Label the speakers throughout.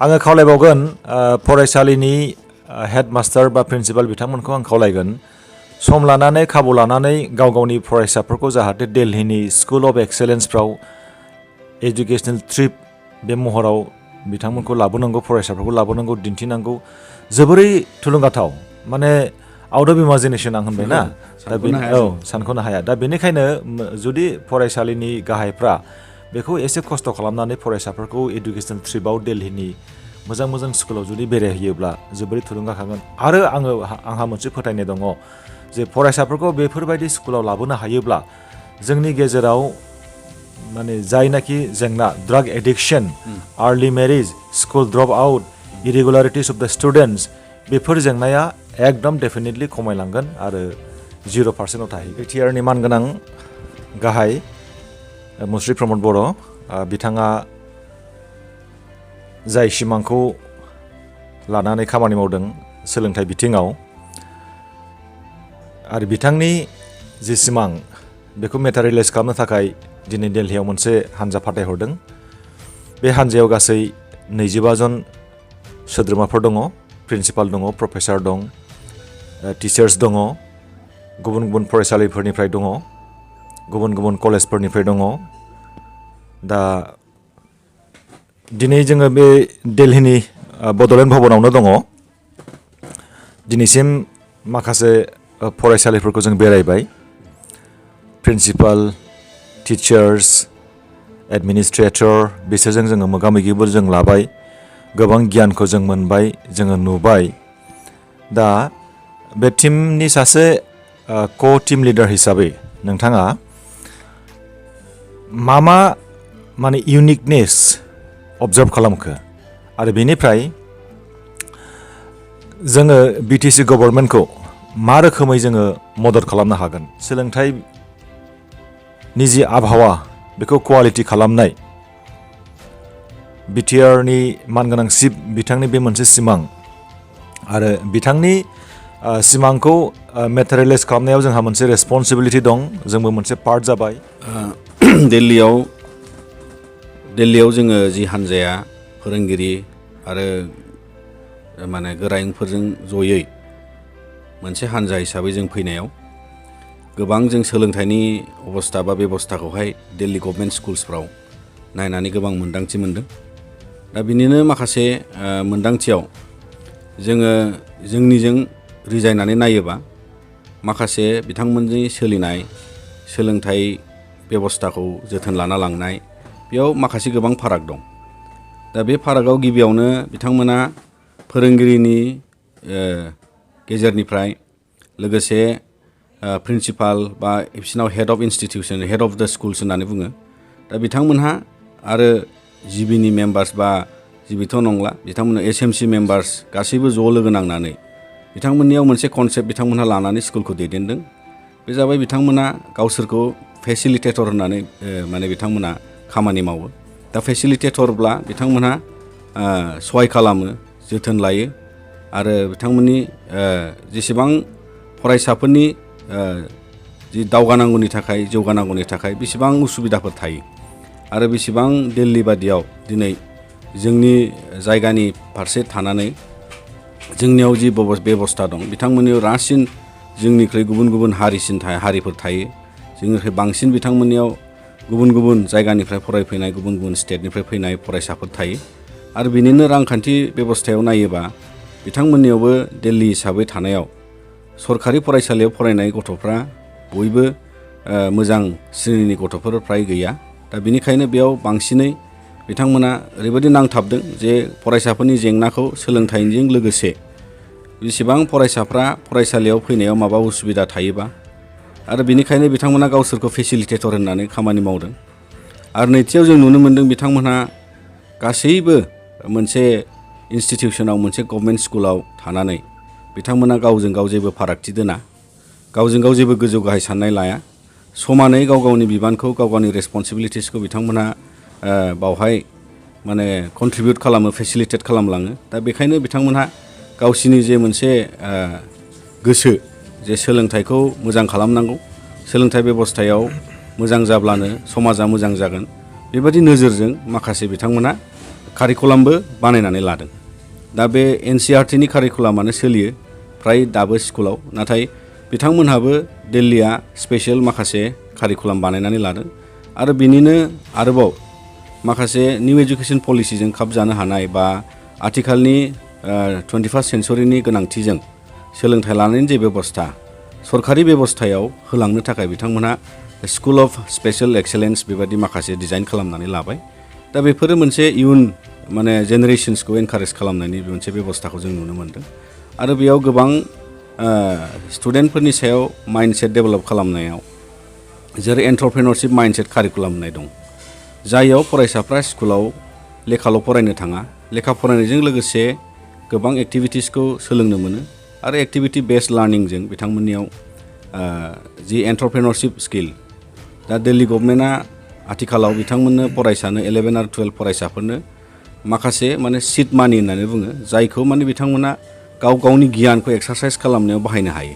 Speaker 1: आङो खावलायबावगोन फरायसालिनि हेडमास्टार बा प्रिन्सिपाल बिथांमोनखौ आं खावलायगोन सम लानानै खाबु लानानै गाव गावनि फरायसाफोरखौ जाहाथे दिल्लीनि स्कुल अफ एक्सेलेन्सफ्राव एजुकेशनेल ट्रिप बे महराव बिथांमोनखौ लाबोनांगौ फरायसाफोरखौ लाबोनांगौ दिन्थिनांगौ जोबोरै थुलुंगाथाव माने आउट अफ इमाजिनेसन आं होनबाय ना दा सानख'नो हाया दा बेनिखायनो जुदि फरायसालिनि गाहायफ्रा बेखौ एसे खस्थ' खालामनानै फरायसाफोरखौ एडुकेशनेल ट्रिपआव दिल्लीनि मोजां मोजां स्कुलाव जुदि बेरायहैयोब्ला जोबोरै थुलुंगाखागोन आरो आंहा मोनसे फोथायनाय दङ जे फरायसाफोरखौ बेफोरबायदि स्कुलाव लाबोनो हायोब्ला जोंनि गेजेराव माने जायनाखि जेंना drug addiction early marriage school drop out irregularities of the students before जेंनाया एकदम डेफिनेटलि खमायलांगोन आरो 0%आव थाहैगोन टिआरनि मानगोनां गाहाय मुस्रि प्रमद बर' बिथाङा जाय सिमांखौ लानानै खामानि मावदों सोलोंथाइ बिथिङाव आरो बिथांनि जि सिमां बेखौ मेटारियेलाइज खालामनो थाखाय दिनै दिल्लीयाव मोनसे हानजा फाथायहरदों बे हानजायाव गासै 25 जन सोद्रोमाफोर दङ प्रिन्सिपाल दङ प्रफेसार दं टिचार्स दङ गुबुन गुबुन फरायसालिफोरनिफ्राय दङ गुबुन गुबुन कलेजफोरनिफ्राय दङ दा दिनै जोङो बे दिल्लीनि बड'लेण्ड भवनावनो दङ दिनैसिम माखासे फरायसालिफोरखौ जों बेरायबाय प्रिन्सिपाल टिचार्स एडमिनिस्ट्रेटर बिसोरजों जोङो मोगा मोगिबो जों लाबाय गोबां गियानखौ जों मोनबाय जोङो नुबाय दा बे टीमनि सासे टीम लिडार हिसाबै नोंथाङा मा माने इउनिकनेस अबजार्भ खालामखो आरो बेनिफ्राय जोङो बिटिसि गभर्नमेन्टखौ मा रोखोमै जोङो मदद खालामनो हागोन सोलोंथाइनि जि आबहावा बेखौ क्वालिटि खालामनाय बिटिआरनि मानगोनां चिफ बिथांनि बे मोनसे सिमां आरो बिथांनि सिमांखौ मेटेरियेलाइज खालामनायाव जोंहा मोनसे रेसपन्सिबिलिटि दं जोंबो मोनसे पार्ट जाबाय
Speaker 2: दिल्लीयाव जोङो जि हान्जाया फोरोंगिरि आरो माने गोरायुंफोरजों जयै मोनसे हान्जा हिसाबै जों फैनायाव गोबां जों सोलोंथाइनि अबस्था बा बेबस्थाखौहाय दिल्ली गभर्नमेन्ट स्कुल्सफ्राव नायनानै गोबां मोन्दांथि मोनदों दा बिनिनो माखासे मोन्दांथियाव जोङो जोंनिजों रिजायनानै नायोबा माखासे बिथांमोननि सोलिनाय सोलोंथाइ बेबस्थाखौ जोथोन लाना लांनाय बेयाव माखासे गोबां फाराग दं दा बे फारागाव गिबियावनो बिथांमोना फोरोंगिरिनि गेजेरनिफ्राय लोगोसे प्रिन्सिपाल बा बिसिनाव हेड अफ इन्सटिटिउसन हेड अफ द स्कुल्स होननानै बुङो दा बिथांमोनहा आरो जिबिनि मेम्बार्स बा जिबिथ' नंला बिथांमोनहा एसएमसि मेम्बार्स गासैबो ज' लोगो नांनानै बिथांमोननियाव मोनसे कनसेप्ट बिथांमोनहा लानानै स्कुलखौ दैदेनदों बे जाबाय बिथांमोना गावसोरखौ फेसिलिटेटर होननानै माने बिथांमोना खामानि मावो दा फेसिलिटेटरब्ला बिथांमोनहा सहाय खालामो जोथोन लायो आरो बिथांमोननि जेसेबां फरायसाफोरनि जि दावगानांगौनि थाखाय जौगानांगौनि थाखाय बेसेबां उसुबिदाफोर थायो आरो बेसेबां दिल्ली बादियाव दिनै जोंनि जायगानि फारसे थानानै जोंनियाव जि बेबस्था दं बिथांमोननियाव रासिन जोंनिख्रुइ गुबुन गुबुन हारिफोर थायो जोंनिख्रुइ बांसिन बिथांमोननियाव गुबुन गुबुन जायगानिफ्राय फरायफैनाय गुबुन गुबुन स्टेटनिफ्राय फैनाय फरायसाफोर थायो आरो बिनिनो रांखान्थि बेबस्थायाव नायोबा बिथांमोननियावबो दिल्ली हिसाबै थानायाव सरखारि फरायसालियाव फरायनाय गथ'फ्रा बयबो मोजां श्रेणिनि गथ'फोर फ्राय गैया दा बिनिखायनो बेयाव बांसिनै बिथांमोना ओरैबायदि नांथाबदों जे फरायसाफोरनि जेंनाखौ सोलोंथाइजों लोगोसे बेसेबां फरायसाफ्रा फरायसालियाव फैनायाव माबा उसुबिदा थायोबा आरो बिनिखायनो बिथांमोना गावसोरखौ फेसिलिटेटर होननानै खामानि मावदों आरो नैथियाव जों नुनो मोन्दों बिथांमोनहा गासैबो मोनसे इन्सटिटिउसनाव मोनसे गभर्नमेन्ट स्कुलाव थानानै बिथांमोना गावजों गाव जेबो फारागथि दोना गावजों गाव जेबो गोजौ गाहाय साननाय लाया समानै गाव गावनि बिबानखौ गाव गावनि रेसपन्सिबिलिटिसखौ बिथांमोनहा बावहाय माने कन्ट्रिबिउट खालामो फेसिलिटेट खालामलाङो दा बेखायनो बिथांमोनहा गावसिनि जे मोनसे गोसो जे सोलोंथाइखौ मोजां खालामनांगौ सोलोंथाइ बेबस्थायाव मोजां जाब्लानो समाजा मोजां जागोन बेबायदि नोजोरजों माखासे बिथांमोना कारिकुलामबो बानायनानै लादों। दा बे NCERTनि कारिकुलामानो सोलियो फ्राय दाबो स्कुलाव, नाथाय बिथांमोनहाबो दिल्लीया स्पेशेल माखासे कारिकुलाम बानायनानै लादों आरो बिनिनो आरोबाव माखासे निउ एजुकेसन पलिसिजों खाब जानो हानाय बा आथिखालनि 21st सेन्चुरिनि गोनांथिजों सोलोंथाइ लानायनि जे बेबस्था सरकारि बेबस्थायाव होलांनो थाखाय बिथांमोनहा स्कुल अफ स्पेशेल एक्सेलेन्स बेबादि माखासे डिजाइन खालामनानै लाबाय। दा बेफोरो मोनसे इयुन माने जेनेरेशन्सखौ एनकारेज खालामनायनि मोनसे बेबस्थाखौ जों नुनो मोनदों आरो बेयाव गोबां स्टुडेन्टफोरनि सायाव माइन्डसेट डेभेलप खालामनायाव जेरै एन्टारप्रेनरशिप माइन्डसेट कारिकुलाम होननाय दं, जाययाव फरायसाफ्रा स्कुलाव लेखाल' फरायनो थाङा, लेखा फरायनायजों लोगोसे गोबां एक्टिभिटिसखौ सोलोंनो मोनो आरो एक्टिभिटि बेस्ड लार्निंजों बिथांमोननियाव जि एन्टारप्रेनरशिप स्किल, दा दिल्ली गभर्नमेन्टआ आथिखालाव बिथांमोननो फरायसानो 11 आरो 12 फरायसाफोरनो माखासे माने सिड मानि होननानै बुङो, जायखौ माने बिथांमोना गाव गावनि गियानखौ एक्सारसाइज खालामनायाव बाहायनो हायो।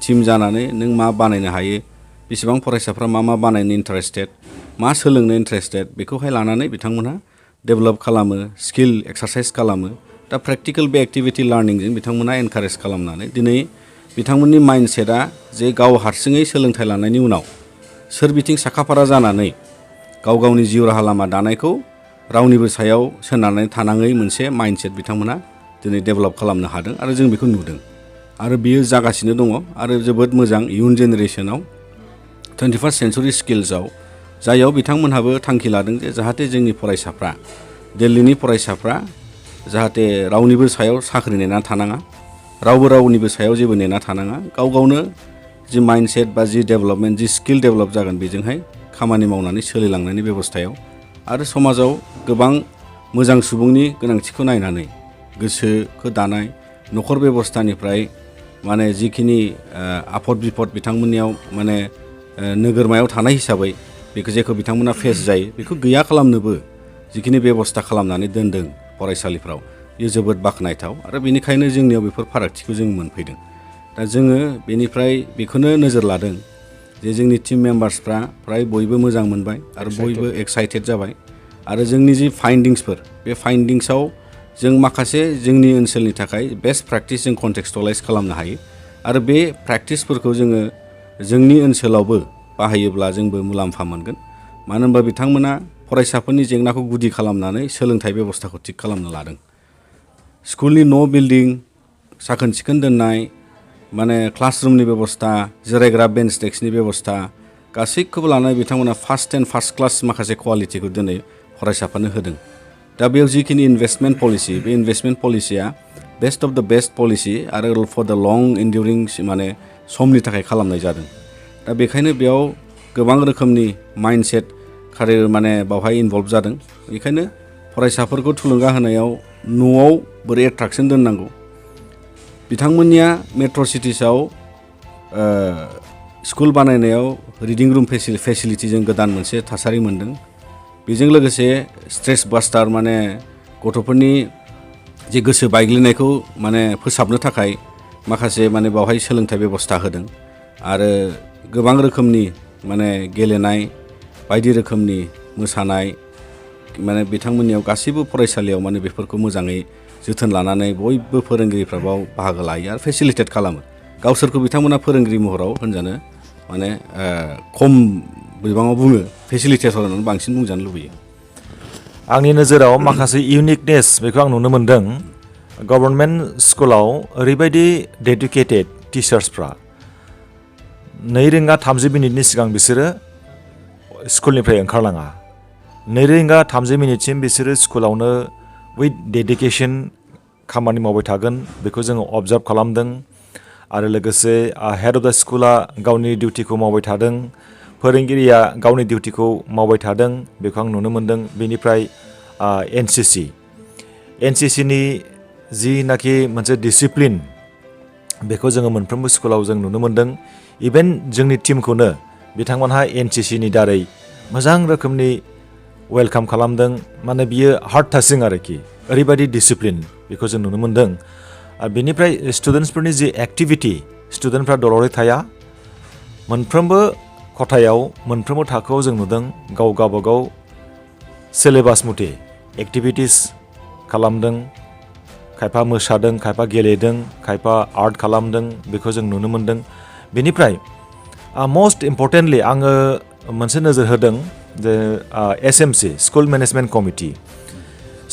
Speaker 2: टिम जानानै नों मा बानायनो हायो, बेसेबां फरायसाफ्रा मा बानायनो इन्टारेस्टेड, मा सोलोंनो इन्टारेस्टेड, बेखौहाय लानानै बिथांमोनहा डेभेलप खालामो, स्किल एक्सारसाइज खालामो। दा प्रेक्टिकेल बे एक्टिभिटि लार्निंजों बिथांमोनहा एनकारेज खालामनानै दिनै बिथांमोननि माइन्डसेटआ जे गाव हारसिङै सोलोंथाइ लानायनि उनाव सोरबिथिं साखाफारा जानानै गाव गावनि जिउ राहा लामा दानायखौ रावनिबो सायाव सोनारनानै थानाङै मोनसे माइन्डसेट बिथांमोनहा दिनै डेभेलप खालामनो हादों आरो जों बेखौ नुदों आरो बियो जागासिनो दङ आरो जोबोद मोजां इयुन जेनेरेसनाव 21st सेन्चुरि स्किल्सआव, जायाव बिथांमोनहाबो थांखि लादों जे जाहाथे जोंनि फरायसाफ्रा, दिल्लीनि फरायसाफ्रा जाहाथे रावनिबो सायाव साख्रि नेना थानाङा, रावबो रावनिबो सायाव जेबो नेना थानाङा, गाव गावनो जि माइन्डसेट बा जि डेभेलपमेन्ट, जि स्किल डेभेलप जागोन बेजोंहाय खामानि मावनानै सोलिलांनायनि बेबस्थायाव आरो समाजाव गोबां मोजां सुबुंनि गोनांथिखौ नायनानै गोसोखौ दानाय, न'खर बेबस्थानिफ्राय माने जिखिनि आफद बिफद बिथांमोननियाव माने नोगोरमायाव थानाय हिसाबै बेखौ जेखौ बिथांमोना फेस जायो बेखौ गैया खालामनोबो जिखिनि बेबस्था खालामनानै दोनदों फरायसालिफ्राव, बेयो जोबोद बाख्नायथाव आरो बेनिखायनो जोंनियाव बेफोर फारागथिखौ जों मोनफैदों। दा जोङो बेनिफ्राय बेखौनो नोजोर लादों जे जोंनि टिम मेम्बार्सफ्रा फ्राय बयबो मोजां मोनबाय आरो बयबो एक्साइटेड जाबाय आरो जोंनि जि फाइन्डिंसफोर, बे फाइन्डिंसआव जों माखासे जोंनि ओनसोलनि थाखाय बेस्ट प्रेक्टिस जों कन्टेक्सटुलाइज खालामनो हायो आरो बे प्रेक्टिसफोरखौ जोङो जोंनि ओनसोलावबो बाहायोब्ला जोंबो मुलाम्फा मोनगोन। मानो होनबा बिथांमोना फरायसाफोरनि जेंनाखौ गुदि खालामनानै सोलोंथाइ बेबस्थाखौ थिग खालामनो लादों। स्कुलनि न' बिल्डिं साखोन सिखोन दोननाय, माने क्लासरुमनि बेबस्था, जिरायग्रा बेन्च डेस्कनि बेबस्था गासैखौबो लानानै बिथांमोना फार्स्ट क्लास माखासे कुवालिटिखौ दिनै फरायसाफोरनो होदों। दा बेयाव जिखिनि इनभेस्टमेन्ट पलिसि, बे इनभेस्टमेन्ट पलिसिया बेस्ट अफ द बेस्ट पलिसि आरो फर द लं इन्डिउरिं माने समनि थाखाय खालामनाय जादों। दा बेखायनो बेयाव गोबां रोखोमनि माइन्डसेट माने बावहाय इनभल्भ जादों। बेखायनो फरायसाफोरखौ थुलुंगा होनायाव न'आव बोरै एट्राकसन दोननांगौ, बिथांमोननिया मेट्र' सिटिसाव स्कुल बानायनायाव रिडिं रुम फेसिलिटिजों गोदान मोनसे थासारि मोन्दों। बेजों लोगोसे स्ट्रेस बास्टार माने गथ'फोरनि जे गोसो बायग्लिनायखौ माने फोसाबनो थाखाय माखासे माने बावहाय सोलोंथाइ बेबस्था होदों आरो गोबां रोखोमनि माने गेलेनाय, बायदि रोखोमनि मोसानाय, माने बिथांमोननियाव गासैबो फरायसालियाव माने बेफोरखौ मोजाङै जोथोन लानानै बयबो फोरोंगिरिफ्रा बाव बाहागो लायो आरो फेसिलिटेट खालामो। गावसोरखौ बिथांमोना फोरोंगिरि महराव होनजानो माने खम बिबाङाव बुङो, फेसिलिटेटर होननानै बांसिन बुंजानो लुबैयो।
Speaker 1: आंनि नोजोराव माखासे इउनिकनेस बेखौ आं नुनो मोन्दों। गभर्नमेन्ट स्कुलाव ओरैबायदि डेडिकेटेड टिचार्सफ्रा 2:30 सिगां बिसोरो स्कुलनिफ्राय ओंखारलाङा। 2:30 बिसोरो स्कुलावनो उइथ डेडिकेसन खामानि मावबाय थागोन, बेखौ जोङो अबजार्भ खालामदों आरो लोगोसे हेड अफ द स्कुला गावनि डिउटिखौ मावबाय थादों, फोरोंगिरिया गावनि डिउटिखौ मावबाय थादों, बेखौ आं नुनो मोन्दों। बेनिफ्राय एनसिसिनि जिनाखि मोनसे डिसिप्लिन, बेखौ जोङो मोनफ्रोमबो स्कुलाव जों नुनो मोन्दों। इभेन जोंनि टिमखौनो बिथांमोनहा एनसिसिनि दारै मोजां रोखोमनि वेलकाम खालामदों। माने बियो हार्ट टाचिं आरोखि, ओरैबायदि डिसिप्लिन बेखौ जों नुनो मोन्दों। बेनिफ्राय स्टुडेन्टसफोरनि जि एक्टिभिटि, स्टुडेन्टफ्रा दलरै थाया, मोनफ्रोमबो खथायाव मोनफ्रोमबो थाखोआव जों नुदों गाव गावबागाव सिलेबास मथे एक्टिभिटिस खालामदों, खायफा मोसादों, खायफा गेलेदों, खायफा आर्ट खालामदों, बेखौ जों नुनो मोन्दों। बेनिफ्राय मस्ट इम्परटेन्टलि आङो मोनसे नोजोर होदों जे SMC school management committee,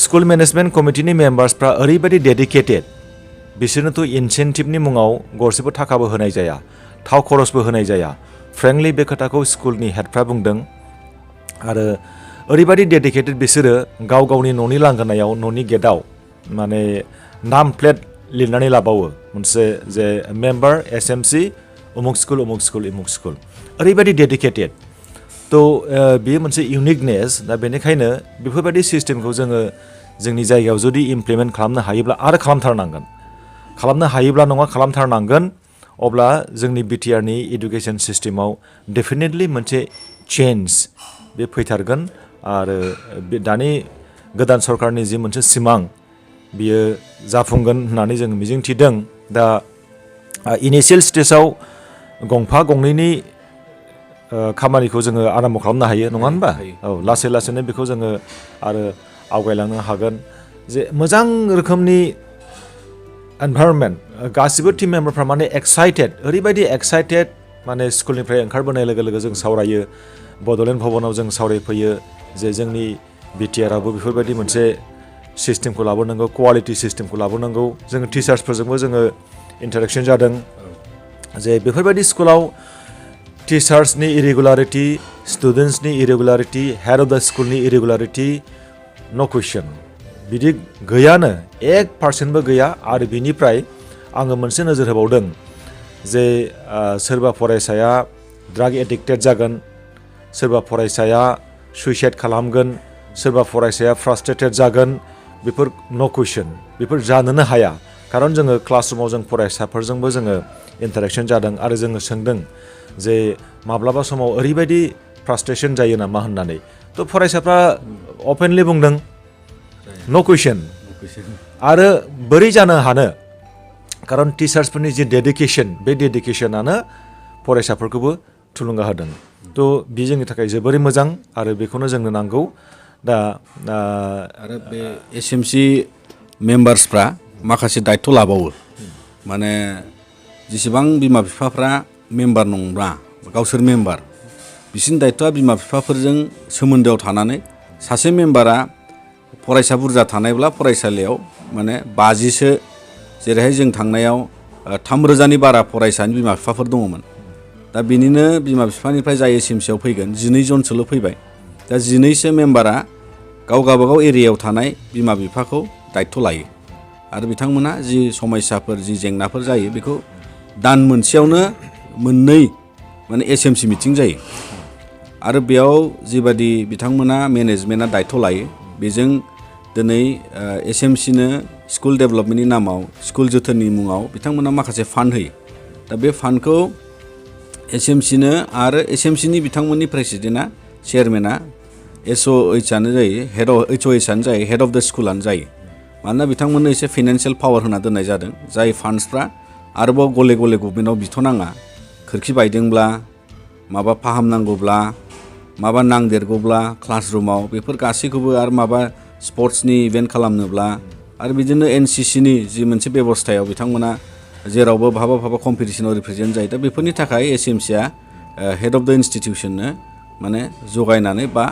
Speaker 1: school management कमिटिनि मेम्बार्सफ्रा ओरैबायदि डेडिकेटेड, बिसोरनोथ' इनसेन्टिभनि मुङाव गरसेबो थाखाबो होनाय जाया, थाव खरसबो होनाय जाया। फ्रेंकलि बे खोथाखौ स्कुलनि हेडफ्रा बुंदों। आरो ओरैबायदि डेडिकेटेड बिसोरो गाव गावनि न'नि लांगोनायाव, न'नि गेटआव माने नाम प्लेट लिरनानै लाबावो मोनसे जे मेम्बार SMC उमुक स्कुल उमुक स्कुल उमुक स्कुल, ओरैबायदि डेडिकेटेड। थ' बेयो मोनसे इउनिकनेस। दा बेनिखायनो बेफोरबायदि सिस्टेमखौ जोङो जोंनि जायगायाव जुदि इमप्लिमेन्ट खालामनो हायोब्ला आरो खालामथारनांगोन, खालामनो हायोब्ला नङा खालामथारनांगोन, अब्ला जोंनि BTRनि इडुकेसन सिस्टेमाव डेफिनेटलि मोनसे चेन्ज बे फैथारगोन। आरो दानि गोदान सरकारनि जि मोनसे सिमां बियो जाफुंगोन होननानै जों मिजिंथिदों। दा इनिशियेल स्टेजाव गंफा गंनैनि खामानिखौ जोङो आराम्भ खालामनो हायो, नङा होनबा? औ, लासै लासैनो बेखौ जोङो आरो आवगायलांनो हागोन। जे मोजां रोखोमनि एनभायरनमेन्ट, गासिबो टिम मेम्बारफ्रा माने एक्साइटेड, ओरैबायदि एक्साइटेड, माने स्कुलनिफ्राय ओंखारबोनाय लोगो लोगो जों सावरायो, बड'लेण्ड भवनाव जों सावरायफैयो जे जोंनि BTRआबो बेफोरबायदि मोनसे सिस्टेमखौ लाबोनांगौ, कुवालिटि सिस्टेमखौ लाबोनांगौ। जोङो टिचार्सफोरजोंबो जोङो इन्टारेक्सन जादों जे बेफोरबायदि स्कुलाव टिचार्सनि इरेगुलारिटि, स्टुडेन्ट्सनि इरेगुलारिटि, हेड अफ द स्कुलनि इरेगुलारिटि, नो कुइसन, बिदि गैयानो, 1% गैया। आरो बिनिफ्राय आङो मोनसे नोजोर होबावदों जे सोरबा फरायसाया ड्राग एडिक्टेड जागोन, सोरबा फरायसाया सुइसाइड खालामगोन, सोरबा फरायसाया फ्रास्ट्रेटेड जागोन, बेफोर नो कुइसन, बेफोर जानोनो हाया। खारन जोङो क्लासरुमाव जों फरायसाफोरजोंबो जोङो इन्टारेक्सन जादों आरो जोङो सोंदों जे माब्लाबा समाव ओरैबायदि फ्रास्ट्रेसन जायो नामा होननानै। थ' फरायसाफ्रा अपेनलि बुंदों नो कुइसन। आरो बोरै जानो हानो, खारन टिचार्सफोरनि जि डेडिकेसन, बे डेडिकेसनानो फरायसाफोरखौबो थुलुंगा होदों। थ' बे जोंनि थाखाय जोबोरै मोजां आरो बेखौनो जोंनो नांगौ। दा
Speaker 2: आरो बे SMC मेम्बार्सफ्रा माखासे दायथ' लाबावो। माने जेसेबां बिमा बिफाफ्रा मेम्बार नंब्ला, गावसोर मेम्बार, बिसोरनि दायथ'आ बिमा बिफाफोरजों सोमोन्दोआव थानानै सासे मेम्बारा फरायसा बुरजा थानायब्ला फरायसालियाव माने 50सो, जेरैहाय जों थांनायाव 3,000नि बारा फरायसानि बिमा बिफाफोर दङमोन। दा बिनिनो बिमा बिफानिफ्राय जाय SMCआव फैगोन 12 जनसोल' फैबाय। दा 12सो मेम्बारा गाव गावबागाव एरियायाव थानाय बिमा बिफाखौ दायथ' लायो। आरो बिथांमोना जि समस्याफोर, जि जेंनाफोर जायो, बेखौ दान मोनसेयावनो मोननै माने SMC मिटिं जायो। आरो बेयाव जिबादि बिथांमोना मेनेजमेन्टआ दायथ' लायो, बेजों दिनै SMCनो स्कुल डेभेलपमेन्टनि नामाव, स्कुल जोथोननि मुङाव बिथांमोना माखासे फान्ड होयो। दा बे फान्डखौ SMCनो आरो SMCनि बिथांमोननि प्रेसिडेन्टआ, चेयारमेना SOHआनो जायो, HOHआनो जायो, हेड अफ द स्कुलानो जायो। मानोना बिथांमोननो एसे फाइनान्सियेल पावार होना दोननाय जादों, जाय फान्ड्सफ्रा आरोबाव गले गले गभमेन्टआव बिथ'नाङा। खोरखि बायदोंब्ला, माबा फाहामनांगौब्ला, माबा नांदेरगौब्ला क्लासरुमाव, बेफोर गासैखौबो, आरो माबा स्पर्ट्सनि इभेन्ट खालामनोब्ला, आरो बिदिनो NCCनि जि मोनसे बेबस्थायाव बिथांमोना जेरावबो बहाबा कम्पिटिसनाव रिप्रेजेन्ट जायो। दा बेफोरनि थाखाय SMCआ हेड अफ द इन्स्टिटिउसननो माने जगायनानै बा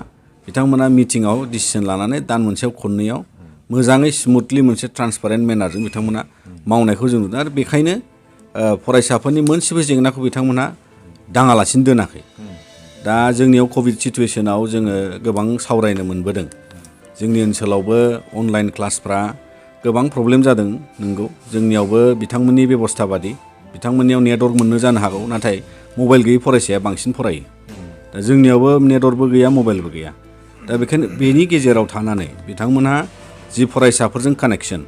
Speaker 2: बिथांमोना मिटिङाव डिसिसन लानानै दान मोनसेयाव खननैयाव मोजाङै स्मुथलि मोनसे ट्रान्सपारेन्ट मेनारजों बिथांमोना मावनायखौ जों नुदों। आरो बेखायनो फरायसाफोरनि मोनसेबो जेंनाखौ बिथांमोना दाङालासिनो दोनाखै। दा जोंनियाव कभिड सिटुवेसनाव जोङो गोबां सावरायनो मोनबोदों। जोंनि ओनसोलावबो अनलाइन क्लासफ्रा गोबां प्रब्लेम जादों, नंगौ। जोंनियावबो बिथांमोननि बेबस्था बादि, बिथांमोननियाव नेटवर्क मोननो जानो हागौ, नाथाय मबाइल गैयै फरायसाया बांसिन फरायो। दा जोंनियावबो नेटवर्कबो गैया, मबाइलबो गैया। दा बेखायनो बेनि गेजेराव थानानै बिथांमोनहा जि फरायसाफोरजों कानेक्सन,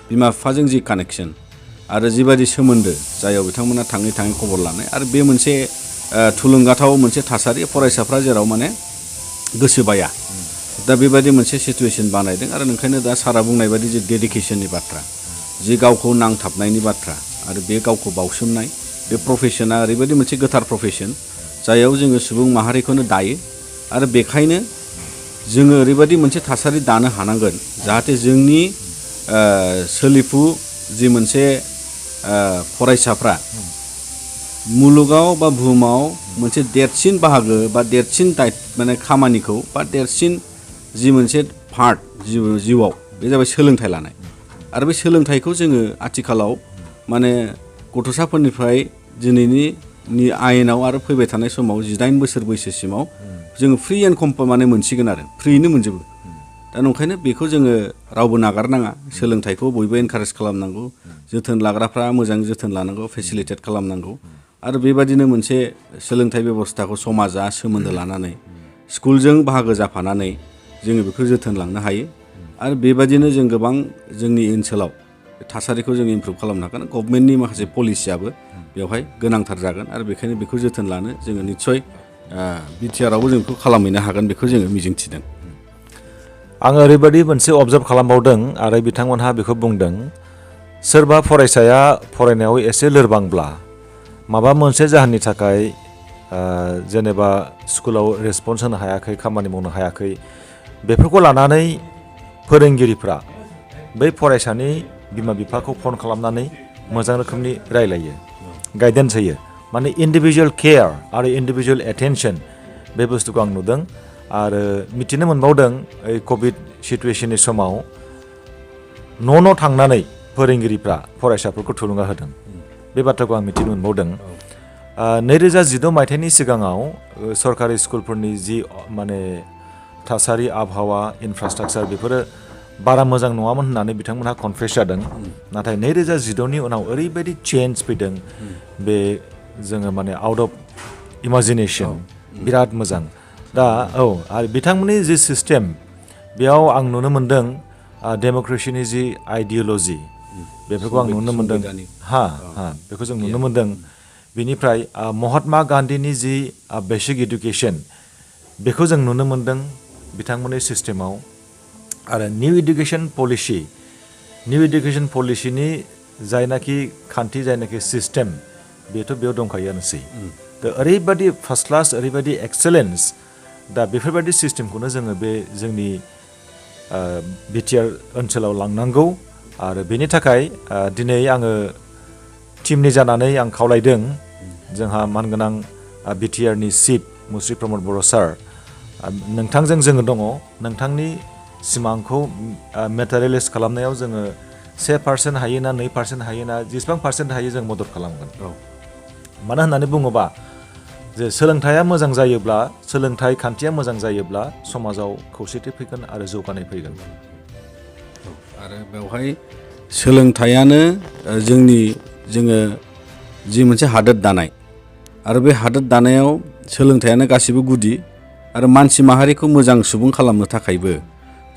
Speaker 2: बिमा बिफाजों जि कानेक्सन, आरो जिबादि सोमोन्दो, जायाव बिथांमोना थाङै खबर लानाय, आरो बे मोनसे थुलुंगाथाव मोनसे थासारि, फरायसाफ्रा जेराव माने गोसो बाया। दा बेबायदि मोनसे सिटुवेसन बानायदों। आरो ओंखायनो दा सारा बुंनाय बायदि जि डेडिकेसननि बाथ्रा, जि गावखौ नांथाबनायनि बाथ्रा, आरो बे गावखौ बावसोमनाय, बे प्रफेसना ओरैबायदि मोनसे गोथार प्रफेसन, जायाव जोङो सुबुं माहारिखौनो दायो। आरो बेखायनो जोङो ओरैबायदि मोनसे थासारि दानो हानांगोन जाहाथे जोंनि सोलिफु जि मोनसे फरायसाफ्रा मुलुगाव बा बुहुमाव मोनसे देरसिन बाहागो बा देरसिन माने खामानिखौ बा देरसिन जि मोनसे पार्ट जिउआव बे जाबाय सोलोंथाइ लानाय आरो बे सोलोंथाइखौ जोङो आथिखालाव माने गथ'साफोरनिफ्राय दिनैनि आयेनाव आरो फैबाय थानाय समाव 18 बोसोर बैसोसिमाव जोङो फ्रि एन्ड माने मोनसिगोन आरो फ्रियैनो मोनजोबो दा नंखायनो बेखौ जोङो रावबो नागारनाङा सोलोंथाइखौ बयबो एनकारेज खालामनांगौ जोथोन लाग्राफ्रा मोजां जोथोन लानांगौ फेसिलिटेट खालामनांगौ आरो बेबादिनो मोनसे सोलोंथाइ बेबस्थाखौ समाजा सोमोन्दो लानानै स्कुलजों बाहागो जाफानानै जोङो बेखौ जोथोन लांनो हायो आरो बेबादिनो जों गोबां जोंनि ओनसोलाव थासारिखौ जों इमप्रुभ खालामनो हागोन गभर्नमेन्टनि माखासे पलिसियाबो बेवहाय गोनांथार जागोन आरो बेखायनो बेखौ जोथोन लानो जोङो निस्सय बिटिआरआवबो जों बेखौ खालामहैनो हागोन बेखौ जोङो मिजिंथिदों
Speaker 1: आङो ओरैबायदि मोनसे अबजार्भ खालामबावदों आरो बिथांमोनहा बेखौ बुंदों सोरबा फरायसाया फरायनायाव एसे लोरबांब्ला माबा मोनसे जाहोननि थाखाय जेनेबा स्कुलाव रेसपन्स होनो हायाखै खामानि मावनो हायाखै बेफोरखौ लानानै फोरोंगिरिफ्रा बै फरायसानि बिमा बिफाखौ फन खालामनानै मोजां रोखोमनि रायलायो गाइडेन्स होयो माने इन्डिभिजुवेल केयार आरो इन्डिभिजुवेल एटेनसन बे बुस्थुखौ आं नुदों आरो मिथिनो मोनबावदों ओइ कभिड सिटुवेसननि समाव न' थांनानै फोरोंगिरिफ्रा फरायसाफोरखौ थुलुंगा होदों बे बाथ्राखौ आं मिथिनो मोनबावदों 2016 मायथाइनि सिगाङाव सरकारि स्कुलफोरनि जि माने थासारि आबहावा इनफ्रास्ट्राक्चार बेफोरो बारा मोजां नङामोन होननानै बिथांमोनहा कनफेस जादों नाथाय 2016नि उनाव ओरैबायदि चेन्ज फैदों बे जोङो माने आउट अफ इमाजिनेसन बिराद मोजां दा आरो बिथांमोननि जि सिस्टेम बेयाव आं नुनो मोनदों डेम'क्रेसिनि जि आइडियल'जि बेफोरखौ आं नुनो मोनदों बेखौ जों नुनो मोनदों बिनिफ्राय महात्मा गान्धीनि जि बेसिक इडुकेसन बेखौ जों नुनो मोनदों बिथांमोननि सिस्टेमाव आरो निउ इडुकेसन पलिसिनि जायनाखि खान्थि जायनाखि सिस्टेम बेथ' बेयाव दंखायोआनोसै दा ओरैबायदि फार्स्ट क्लास ओरैबायदि एक्सेलेन्स दा बेफोरबायदि सिस्टेमखौनो जोङो बे जोंनि बिटिआर ओनसोलाव लांनांगौ आरो बेनि थाखाय दिनै आङो टिमनि जानानै आं खावलायदों जोंहा मानगोनां बिटिआरनि चिफ मुस्रि प्रमद बर' सार नोंथांजों जोङो दङ नोंथांनि सिमांखौ मेटेरियेलाइज खालामनायाव जोङो 1% हायो ना 2% हायो ना जेसेबां पार्सेन्ट हायो जों मदद खालामगोन मानो होननानै बुङोबा जे सोलोंथाइया मोजां जायोब्ला सोलोंथाइ खान्थिया मोजां जायोब्ला समाजाव खौसेथि फैगोन आरो जौगानाय फैगोन
Speaker 2: आरो बेवहाय सोलोंथाइयानो जोङो जि मोनसे हादोर दानाय आरो बे हादोर दानायाव सोलोंथाइयानो गासिबो गुदि आरो मानसि माहारिखौ मोजां सुबुं खालामनो थाखायबो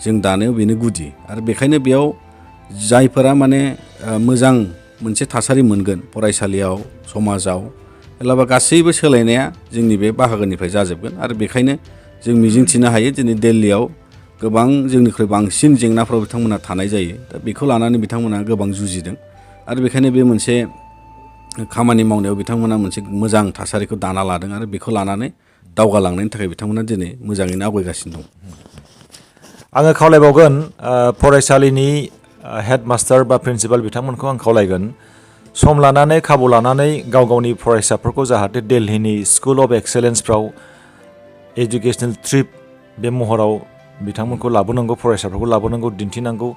Speaker 2: जों दानायाव बेनो गुदि आरो बेखायनो बेयाव जायफोरा माने मोजां मोनसे थासारि मोनगोन फरायसालियाव समाजाव एलाबा गासैबो सोलायनाया जोंनि बे बाहागोनिफ्राय जाजोबगोन आरो बेखायनो जों मिजिंथिनो हायो दिनै दिल्लीयाव गोबां जोंनिख्रुइ बांसिन जेंनाफ्राव बिथांमोनहा थानाय जायो दा बेखौ लानानै बिथांमोनहा गोबां जुजिदों आरो बेखायनो बे मोनसे खामानि मावनायाव बिथांमोनहा मोनसे मोजां थासारिखौ दाना लादों आरो बेखौ लानानै दावगालांनायनि थाखाय बिथांमोनहा दिनै मोजाङैनो आवगायगासिनो दं
Speaker 1: आङो खावलायबावगोन फरायसालिनि हेडमास्टार बा प्रिन्सिपाल बिथांमोनखौ आं खावलायगोन सम लानानै खाबु लानानै गाव गावनि फरायसाफोरखौ जाहाथे दिल्लीनि स्कुल अफ एक्सेलेन्सफ्राव एजुकेसनेल ट्रिप बे महराव बिथांमोनखौ लाबोनांगौ फरायसाफोरखौ लाबोनांगौ दिन्थिनांगौ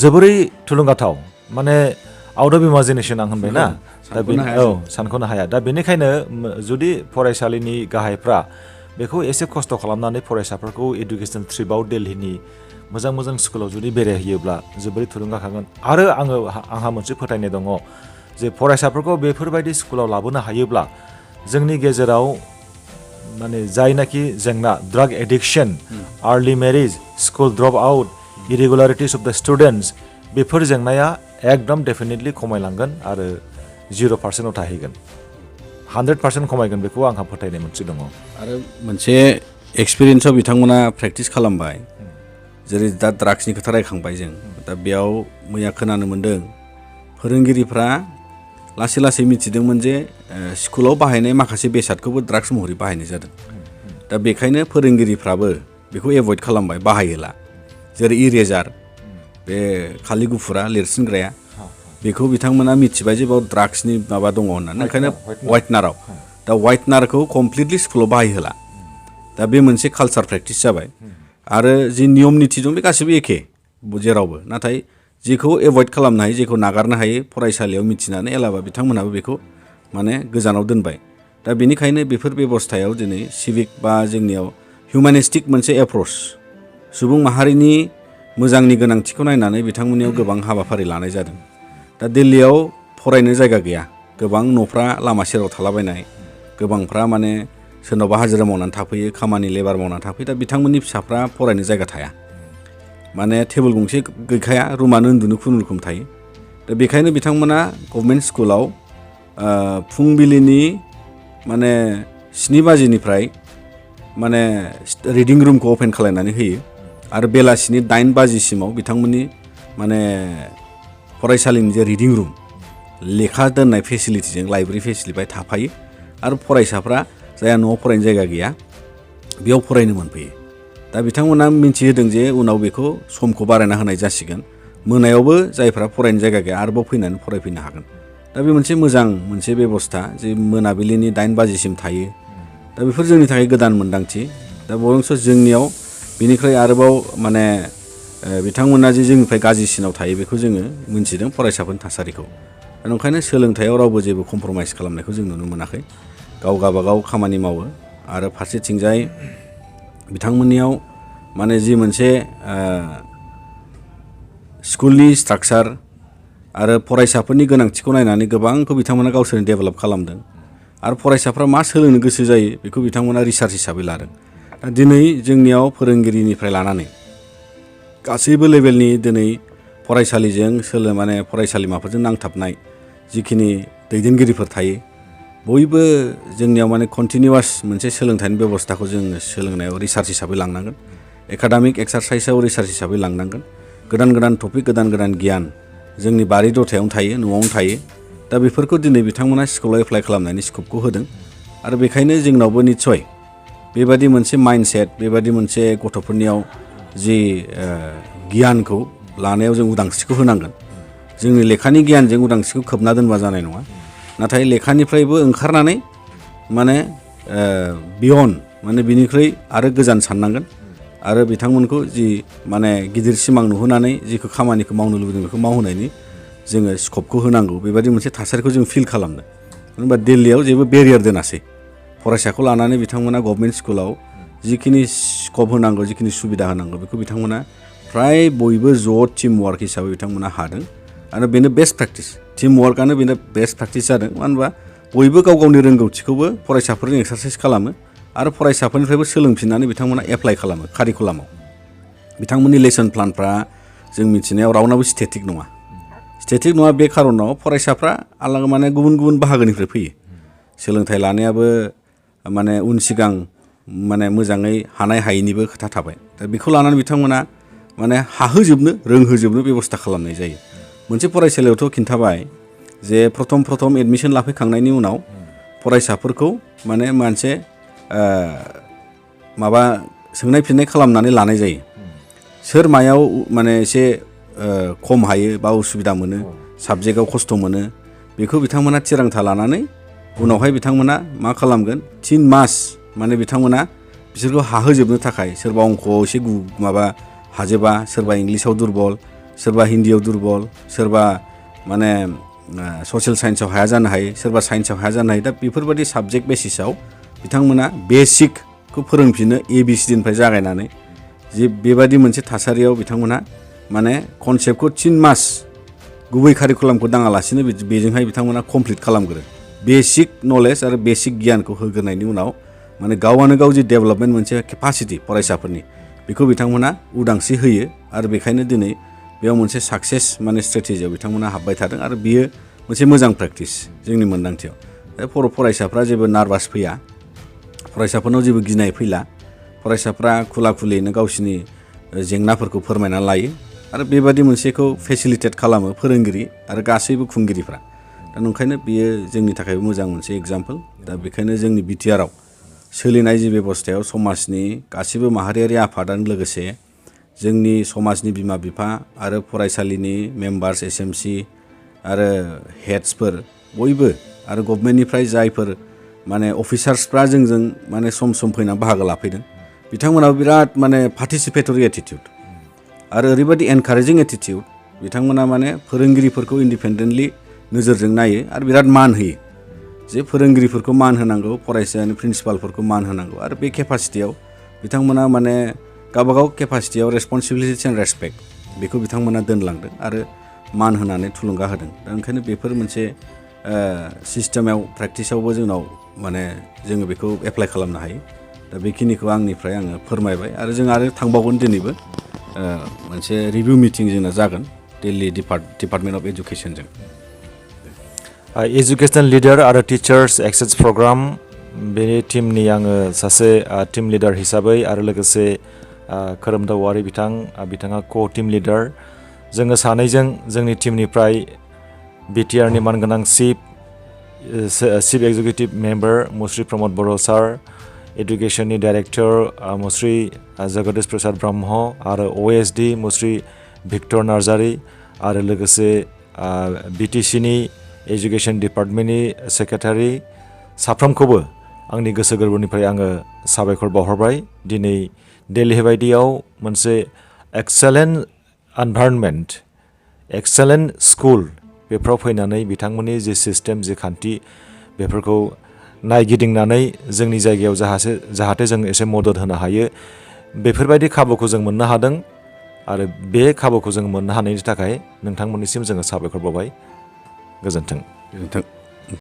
Speaker 1: जोबोरै थुलुंगाथाव माने आउट अफ इमाजिनेसन आं होनबाय ना दा सानख'नो हाया दा बेनिखायनो जुदि फरायसालिनि गाहायफ्रा बेखौ एसे खस्थ' खालामनानै फरायसाफोरखौ एडुकेसनेल ट्रिपआव दिल्लीनि मोजां मोजां स्कुलाव जुदि बेरायहैयोब्ला जोबोरै थुलुंगाखागोन आरो आंहा मोनसे फोथायनाय दङ जे फरायसाफोरखौ बेफोरबायदि स्कुलाव लाबोनो हायोब्ला जोंनि गेजेराव माने जायनाखि जेंना drug addiction early marriage school drop out irregularities of the students before जेंनाया एकदम डेफिनेटलि खमायलांगोन आरो 0%आव थाहैगोन 100% खमायगोन बेखौ आंहा फोथायनाय मोनसे दङ
Speaker 2: आरो मोनसे एक्सपिरियेन्सआव बिथांमोना प्रेक्टिस खालामबाय जेरै दा ड्राग्सनि खोथा रायखांबाय जों दा बेयाव मैया खोनानो मोन्दों फोरोंगिरिफ्रा लासै लासै मिथिदोंमोन जे स्कुलाव बाहायनाय माखासे बेसादखौबो ड्राग्स महरै बाहायनाय जादों दा बेखायनो फोरोंगिरिफ्राबो बेखौ एभयड खालामबाय बाहायोला जेरै इरेजार बे खालि गुफुरा लिरसिनग्राया बेखौ बिथांमोना मिथिबाय जे बेयाव ड्राग्सनि माबा दङ होननानै ओंखायनो वाइटनाराव दा वाइटनारखौ कमप्लिटलि स्कुलाव बाहायहोला दा बे मोनसे कालचार प्रेक्टिस जाबाय आरो जि नियम निथि दं बे गासिबो एखे जेरावबो नाथाय जेखौ एभयड खालामनो हायो जेखौ नागारनो हायो फरायसालियाव मिथिनानै एलाबा बिथांमोनहाबो बेखौ माने गोजानाव दोनबाय दा बेनिखायनो बेफोर बेबस्थायाव दिनै सिभिक बा जोंनियाव हिउमेनिस्टिक मोनसे एप्रच सुबुं माहारिनि मोजांनि गोनांथिखौ नायनानै बिथांमोननियाव गोबां हाबाफारि लानाय जादों दा दिल्लीयाव फरायनो जायगा गैया गोबां न'फ्रा लामा सेराव थालाबायनाय गोबांफ्रा माने सोरनावबा हाजिरा मावनानै थाफैयो खामानि लेबार मावनानै थाफैयो दा बिथांमोननि फिसाफ्रा फरायनो जायगा थाया माने टेबोल गंसे गैखाया रुमानो उन्दुनो खुनुरुखुम थायो दा बेखायनो बिथांमोना गभर्नमेन्ट स्कुलाव फुंबिलिनि माने 7 बाजिनिफ्राय माने रिडिं रुमखौ अपेन खालायनानै होयो आरो बेलासिनि 8 बाजिसिमाव बिथांमोननि माने फरायसालिनि जे रिडिं रुम लेखा दोननाय फेसिलिटिजों लाइब्रेरि फेसिलिटि थाफायो आरो फरायसाफ्रा जायहा न'आव फरायनो जायगा गैया बेयाव फरायनो मोनफैयो दा बिथांमोना मिन्थिहोदों जे उनाव बेखौ समखौ बारायना होनाय जासिगोन मोनायावबो जायफ्रा फरायनो जायगा गैया आरोबाव फैनानै फरायफैनो हागोन दा बे मोनसे मोजां मोनसे बेबस्था जे मोनाबिलिनि 8 बाजिसिम थायो दा बेफोर जोंनि थाखाय गोदान मोन्दांथि दा बरंस जोंनियाव बेनिफ्राय आरोबाव माने बिथांमोना जे जोंनिफ्राय गाज्रिसिनाव थायो बेखौ जोङो मिन्थिदों फरायसाफोरनि थासारिखौ दा ओंखायनो सोलोंथायाव रावबो जेबो कमप्रमाइस खालामनायखौ जों नुनो मोनाखै गाव गाबागाव खामानि मावो आरो फारसेथिंजाय बिथांमोननियाव माने जि मोनसे स्कुलनि स्ट्राक्चार आरो फरायसाफोरनि गोनांथिखौ नायनानै गोबांखौ बिथांमोना गावसोरनो डेभेलप खालामदों आरो फरायसाफ्रा मा सोलोंनो गोसो जायो बेखौ बिथांमोना रिसार्च हिसाबै लादों दा दिनै जोंनियाव फोरोंगिरिनिफ्राय लानानै गासैबो लेभेलनि दिनै फरायसालिजों माने फरायसालिमाफोरजों नांथाबनाय जिखिनि दैदेनगिरिफोर थायो बयबो जोंनियाव माने कन्टिनिउवास मोनसे सोलोंथाइनि बेबस्थाखौ जोङो सोलोंनायाव रिसार्च हिसाबै लांनांगोन एकाडेमिक एक्सारसाइसआव रिसार्च हिसाबै लांनांगोन गोदान गोदान टपिक गोदान गोदान गियान जोंनि बारि दथायावनो थायो न'आवनो थायो दा बेफोरखौ दिनै बिथांमोना स्कुलाव एप्लाइ खालामनायनि स्कपखौ होदों आरो बेखायनो जोंनावबो निस्सय बेबादि मोनसे माइन्डसेट बेबादि मोनसे गथ'फोरनियाव जि गियानखौ लानायाव जों उदांस्रिखौ होनांगोन जोंनि लेखानि गियानजों उदांस्रिखौ खोबना दोनबा जानाय नङा नाथाय लेखानिफ्रायबो ओंखारनानै माने बियन्ड माने बिनिख्रुइ आरो गोजान साननांगोन आरो बिथांमोनखौ जि माने गिदिर सिमां नुहोनानै जिखौ खामानिखौ मावनो लुबैदों बेखौ मावहोनायनि जोङो स्कपखौ होनांगौ बेबायदि मोनसे थासारिखौ जों फिल खालामदों मानो होनबा दिल्लीयाव जेबो बेरियार दोनासै फरायसाखौ लानानै बिथांमोना गभर्नमेन्ट स्कुलाव जिखिनि स्कप होनांगौ जिखिनि सुबिदा होनांगौ बेखौ बिथांमोना फ्राय बयबो ज' टिम वार्क हिसाबै बिथांमोना हादों आरो बेनो बेस्ट प्रेक्टिस टिम वार्कआनो बेनो बेस्ट प्रेक्टिस जादों मानो होनबा बयबो गाव गावनि रोंगौथिखौबो फरायसाफोरजों एक्सारसाइस खालामो आरो फरायसाफोरनिफ्रायबो सोलोंफिननानै बिथांमोना एप्लाइ खालामो कारिकुलामाव बिथांमोननि लेसन प्लानफ्रा जों मिथिनायाव रावनाबो स्टेटिक नङा बे खारनाव फरायसाफ्रा आलादा माने गुबुन गुबुन बाहागोनिफ्राय फैयो सोलोंथाइ लानायाबो माने उन सिगां माने मोजाङै हानाय हायैनिबो खोथा थाबाय दा बेखौ लानानै बिथांमोना माने हाहोजोबनो रोंहोजोबनो बेबस्था खालामनाय जायो मोनसे फरायसालियावथ' खिन्थाबाय जे प्रथम एडमिसन लाफैखांनायनि उनाव फरायसाफोरखौ माने मोनसे माबा सोंनाय फिन्नाय खालामनानै लानाय जायो सोर मायाव माने एसे खम हायो बा उसुबिदा मोनो साबजेक्टआव खस्थ' मोनो बेखौ बिथांमोना थिरांथा लानानै उनावहाय बिथांमोना मा खालामगोन 3 मास माने बिथांमोना बिसोरखौ हाहोजोबनो थाखाय सोरबा अंकआव एसे माबा हाजोबा सोरबा इंलिसाव दुरबल सोरबा हिन्दीयाव दुरबल सोरबा माने ससियेल साइन्सआव हाया जानो हायो सोरबा साइन्सआव हाया जानो हायो दा बेफोरबायदि साबजेक्ट बेसिसाव बिथांमोना बेसिकखौ फोरोंफिनो ABCDनिफ्राय जागायनानै जे बेबादि मोनसे थासारियाव बिथांमोना माने कनसेप्टखौ 3 मास गुबै कारिकुलामखौ दाङालासिनो बेजोंहाय बिथांमोना कमप्लिट खालामग्रो बेसिक नलेज आरो बेसिक गियानखौ होग्रोनायनि उनाव माने गावआनो गाव जि डेभेलपमेन्ट मोनसे केपासिटि फरायसाफोरनि बेखौ बिथांमोना उदांस्रि होयो आरो बेखायनो दिनै बेयाव मोनसे साक्सेस माने स्ट्रेटेजियाव बिथांमोना हाबबाय थादों आरो बियो मोनसे मोजां प्रेक्टिस जोंनि मोन्दांथियाव दा फरायसाफ्रा जेबो नार्भास फैया फरायसाफोरनाव जेबो गिनाय फैला फरायसाफ्रा खुला खुलियैनो गावसिनि जेंनाफोरखौ फोरमायना लायो आरो बेबादि मोनसेखौ फेसिलिटेट खालामो फोरोंगिरि आरो गासैबो खुंगिरिफ्रा दा ओंखायनो बियो जोंनि थाखायबो मोजां मोनसे एग्जाम्पल दा बेखायनो जोंनि बिटिआरआव सोलिनाय जि बेबस्थायाव समाजनि गासिबो माहारियारि आफादानो लोगोसे जोंनि समाजनि बिमा बिफा आरो फरायसालिनि मेम्बार्स SMC आरो हेड्सफोर बयबो आरो गभर्नमेन्टनिफ्राय जायफोर माने अफिसार्सफ्रा जोंजों माने सम फैनानै बाहागो लाफैदों बिथांमोनाबो बिराद माने पार्टिसिपेटरि एटिटिउड आरो ओरैबायदि एनकारेजिं एटिटिउड बिथांमोना माने फोरोंगिरिफोरखौ इन्डिपेन्डेन्टलि नोजोरजों नायो आरो बिराद मान होयो जे फोरोंगिरिफोरखौ मान होनांगौ फरायसानि प्रिन्सिपालफोरखौ मान होनांगौ आरो बे केपासिटियाव बिथांमोना माने गावबागाव केपासिटियाव रेसपन्सिबिलिटि एन्ड रेसपेक्ट बेखौ बिथांमोना दोनलांदों आरो मान होनानै थुलुंगा होदों दा ओंखायनो बेफोर मोनसे सिस्टेमाव प्रेक्टिसावबो जोंनाव माने जोङो बेखौ एप्लाइ खालामनो हायो दा बेखिनिखौ आंनिफ्राय आङो फोरमायबाय आरो जों आरो थांबावगोन दिनैबो मोनसे रिभिउ मिटिं जोंना जागोन दिल्ली डिपार्टमेन्ट अफ एडुकेसनजों
Speaker 1: एजुकेसनेल लिडार आरो टिचार्स एक्सेस प्रग्राम बेनि टीमनि आङो सासे टीम लिडार हिसाबै आरो लोगोसे खोरोमदाव औवारि बिथाङा टीम लिडार जोङो सानैजों जोंनि टीमनिफ्राय BTRनि मानगोनां चिफ एक्जिकिउटिभ मेम्बार मुस्रि प्रमद बर' सार एडुकेसननि डाइरेक्टर मुस्रि जगदीश प्रसाद ब्रह्म आरो OSD मुस्रि भिक्टर नार्जारि आरो लोगोसे BTCनि एजुकेसन डिपार्टमेन्टनि सेक्रेटारि साफ्रोमखौबो आंनि गोसो गोरबोनिफ्राय आङो साबायखर बावहरबाय दिनै दिल्ली बायदियाव मोनसे एक्सेलेन्ट एनभाइरनमेन्ट एक्सेलेन्ट स्कुल बेफोराव फैनानै बिथांमोननि जि सिस्टेम जि खान्थि बेफोरखौ नायगिदिंनानै जोंनि जायगायाव जाहाथे जों एसे मदद होनो हायो बेफोरबायदि खाबुखौ जों मोननो हादों आरो बे खाबुखौ जों मोननो हानायनि थाखाय नोंथांमोननिसिम जोङो साबायखर बावबाय गोजोन्थों